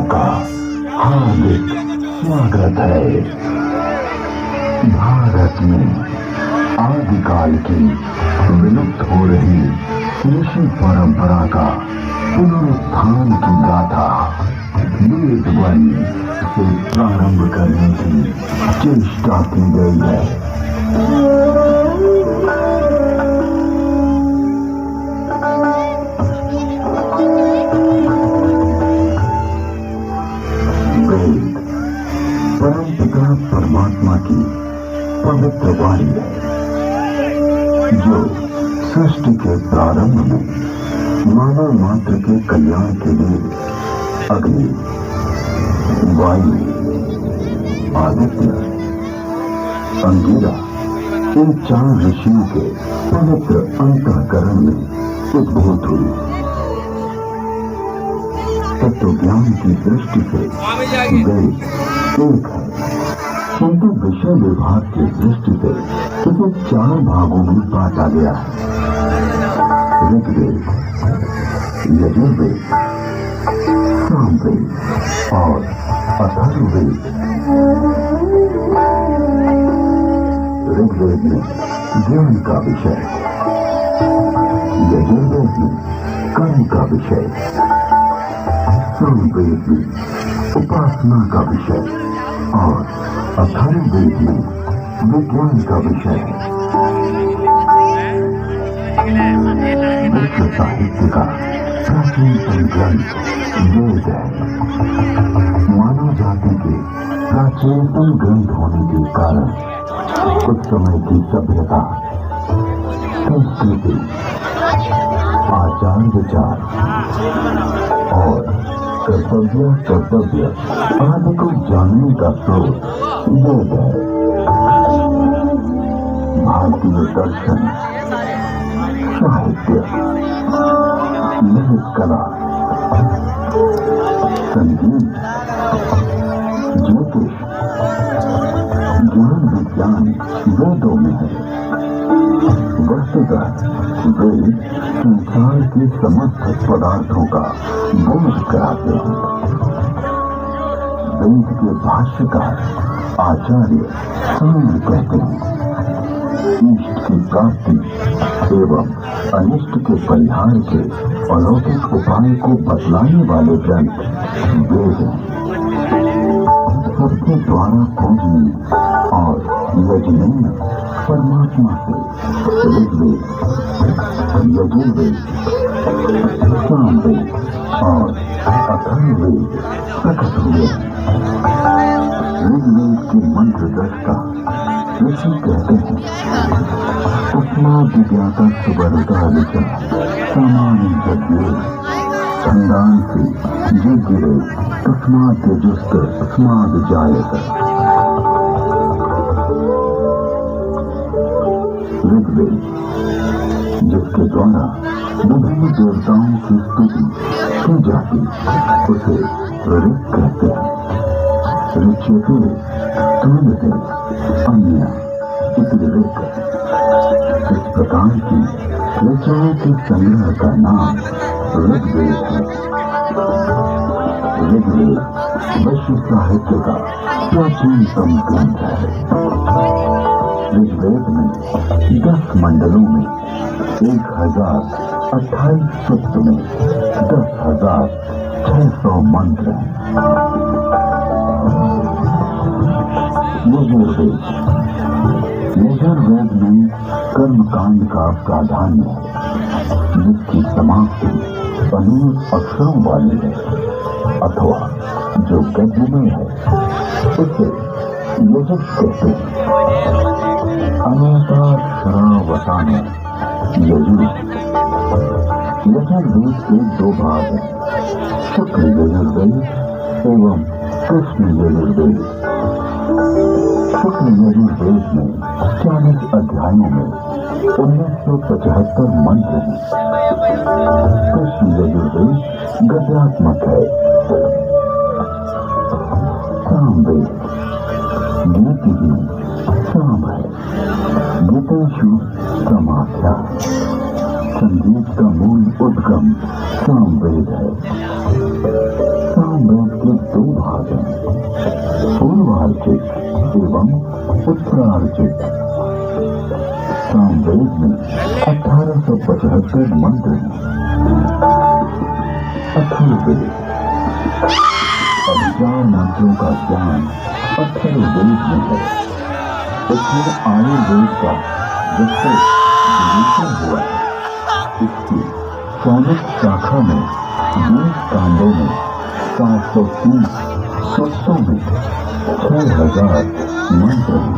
का हार्दिक स्वागत है। भारत में आदिकाल की विलुप्त हो रही ऋषि परंपरा का पुनरुत्थान की गाथा वेद वन से प्रारंभ करने की चेष्टा की गई है। वेद परमपिता परमात्मा की पवित्र वाणी है, जो सृष्टि के प्रारंभ में मानव मात्र के कल्याण के लिए अग्नि, वायु, आदित्य, अंगिरा इन 4 ऋषियों के पवित्र अंतःकरण में उद्भूत हुई। तत्व ज्ञान की दृष्टि से वेद एक है, किंतु विषय विभाग की दृष्टि से इसे 4 भागों में बांटा गया है। ऋग्वेद, यजुर्वेद, सामवेद और अथर्ववेद। ऋग्वेद में ज्ञान का विषय, यजुर्वेद में कर्म का विषय, सामवेद में उपासना का विषय और अथर्ववेद में विज्ञान का विषय है। विश्व साहित्य का प्राचीनतम ग्रंथ वेद है। मानव जाति के प्राचीनतम ग्रंथ होने के कारण उस समय की सभ्यता, संस्कृति, आचार विचार और कर्तव्य आदि को जानने का स्रोत वेद है। भारतीय दर्शन, साहित्य, ललित कला, संगीत, ज्योतिष, ज्ञान विज्ञान वेदों में है। वस्तुतः वेद संसार के समस्त पदार्थों का बोध कराते हैं। वेद के भाष्यकार आचार्य साम्य कहते हैं, इष्ट की प्राप्ति एवं अनिष्ट के परिहार के अलौकिक उपाय को बतलाने वाले ग्रंथ वेद हैं। सबके द्वारा पूजनीय और यजनीय परमात्मा से ऋग्वेद, यजुर्वेद, सामवेद और अथर्ववेद प्रकट हुए। ऋग्वेद की मंत्र दृष्टा ऋषि कहते हैं, तस्माद् विज्ञाता सुवर्ता ऋचा सामान्य यज्ञे छंदान से जो गिरे तस्माद् तेजस्त तस्माद् जायत। ऋग्वेद, जिसके द्वारा विभिन्न देवताओं की स्तुति की जाती, उसे ऋग कहते हैं। ऋच्यते तुल्यते अन्य इति ऋक्। इस प्रकार की ऋचाओं के संग्रह का नाम ऋग्वेद है। ऋग्वेद विश्व साहित्य का प्राचीनतम ग्रंथ है। ऋग्वेद में 10 मंडलों में 1028 सूक्त में 10,600 मंत्र हैं। यजुर्वेद में कर्मकांड का प्राधान्य है, जिसकी समाप्ति अनेक अक्षरों वाली है अथवा जो गद्यमय है, उसे यजुः कहते हैं। अनेकाक्षरावसान यजुः। यजुर्वेद के 2 भाग हैं, शुक्ल यजुर्वेद एवं कृष्ण यजुर्वेद। शुक्ल यजुर्वेद में 40 अध्यायों में 1975 मंत्र हैं। कृष्ण यजुर्वेद गद्यात्मक है। सामवेद गीति में साम है। गीतेषु समाख्या। संगीत का मूल उद्गम सामवेद है। सामवेद के 176 मंत्र हैं। अथर्ववेद। अभिचार मंत्रों का ज्ञान अथर्ववेद में है। इसमें आयुर्वेद का विस्तृत विवेचन हुआ है। इसकी 14 शाखा में 20 कांडों में 730 सूक्तों में 6000 मंत्र हैं।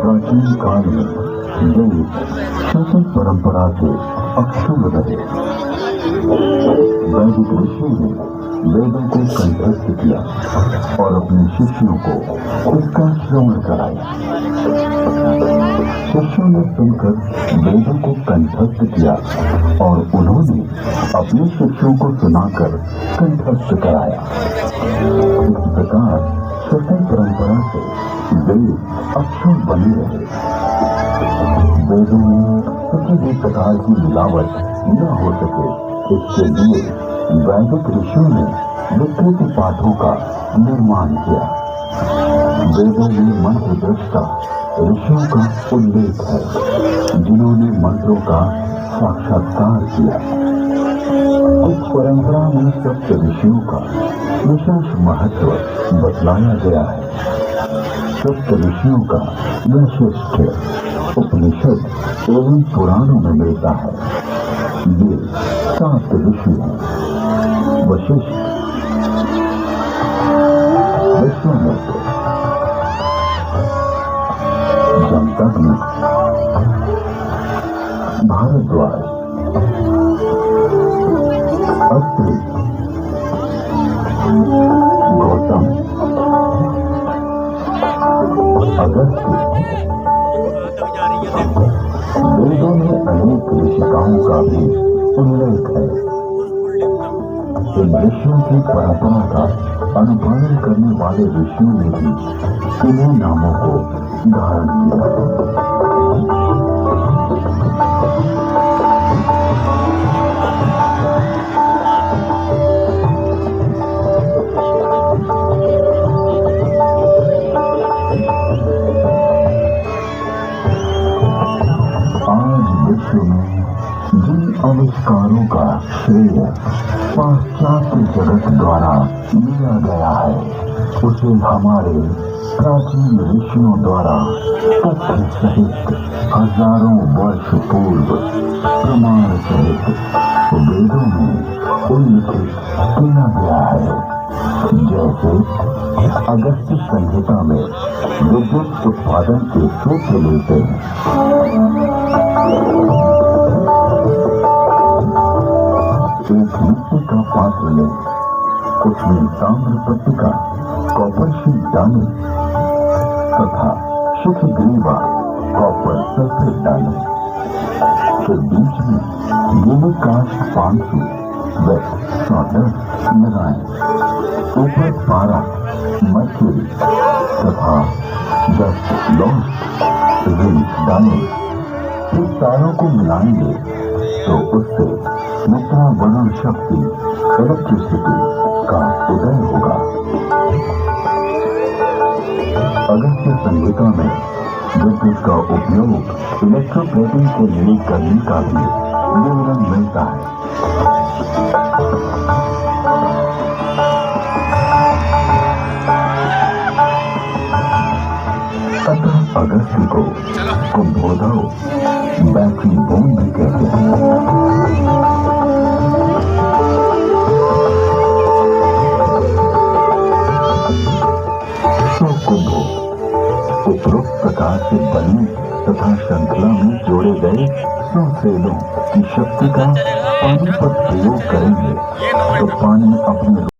प्राचीन काल में वेद श्रुति परंपरा से अक्षुण्ण रहे। वैदिक ऋषियों ने वेदों को कंठस्थ किया और अपने शिष्यों को उसका श्रवण कराया। शिष्यों ने सुनकर वेदों को कंठस्थ किया और उन्होंने अपने शिष्यों को सुनाकर कंठस्थ कराया। इस प्रकार श्रुति परंपरा से वेद अक्षुण्ण बने रहे। वेदों में किसी भी प्रकार की मिलावट न हो सके, इसके लिए वैदिक ऋषियों ने विस्तृत पाठों का निर्माण किया। वेदों में मंत्र दृष्टा ऋषियों का उल्लेख है, जिन्होंने मंत्रों का साक्षात्कार किया। इस परंपरा में सप्त ऋषियों का विशेष महत्व बतलाया गया है। सप्त ऋषियों का वैशिष्ट उपनिषद एवं पुराणों में मिलता है। ये 7 ऋषि हैं: वशिष्ठ, विश्वामित्र, जमदग्नि, भारद्वाज, अत्रि, गौतम, अगस्त्य। वेदों में अनेक ऋषिकाओं का भी उल्लेख है। इन ऋषियों की परंपरा का अनुपालन करने वाले ऋषियों ने भी इन्हीं नामों को धारण किया। जिन आविष्कारों का श्रेय पाश्चात्य जगत द्वारा लिया गया है, उसे हमारे प्राचीन ऋषियों द्वारा तथ्य सहित हजारों वर्ष पूर्व प्रमाण सहित वेदों में उल्लिखित किया गया है। जैसे अगस्त्य संहिता में विद्युत उत्पादन के सूत्र मिलते हैं। एक मिट्टी का पात्र लें, उसमें ताम्र पट्टिका, कॉपर शीट डालें तथा शुद्ध ग्रीवा कॉपर सल्फेट डालें। फिर बीच में गीले काष्ठ पांसु व सॉडस्ट लगाएं। ऊपर पारा, मर्क्यूरी तथा 10 लौह रिंच डालें। फिर तारों को मिलाएंगे तो उससे मुद्रावरण शक्ति इलेक्ट्रिसिटी का उदय होगा। अगस्त्य संहिता में विद्युत का उपयोग इलेक्ट्रोप्लेटिंग के लिए करने का भी विवरण मिलता है। अतः अगस्त्य को कुंभोदव बैटरी बोन भी कहते हैं। कुंभो उपरोक्त प्रकार से बने तथा श्रृंखला में जोड़े गए 100 सेलों की शक्ति का पानी पर प्रयोग करेंगे तो पानी अपने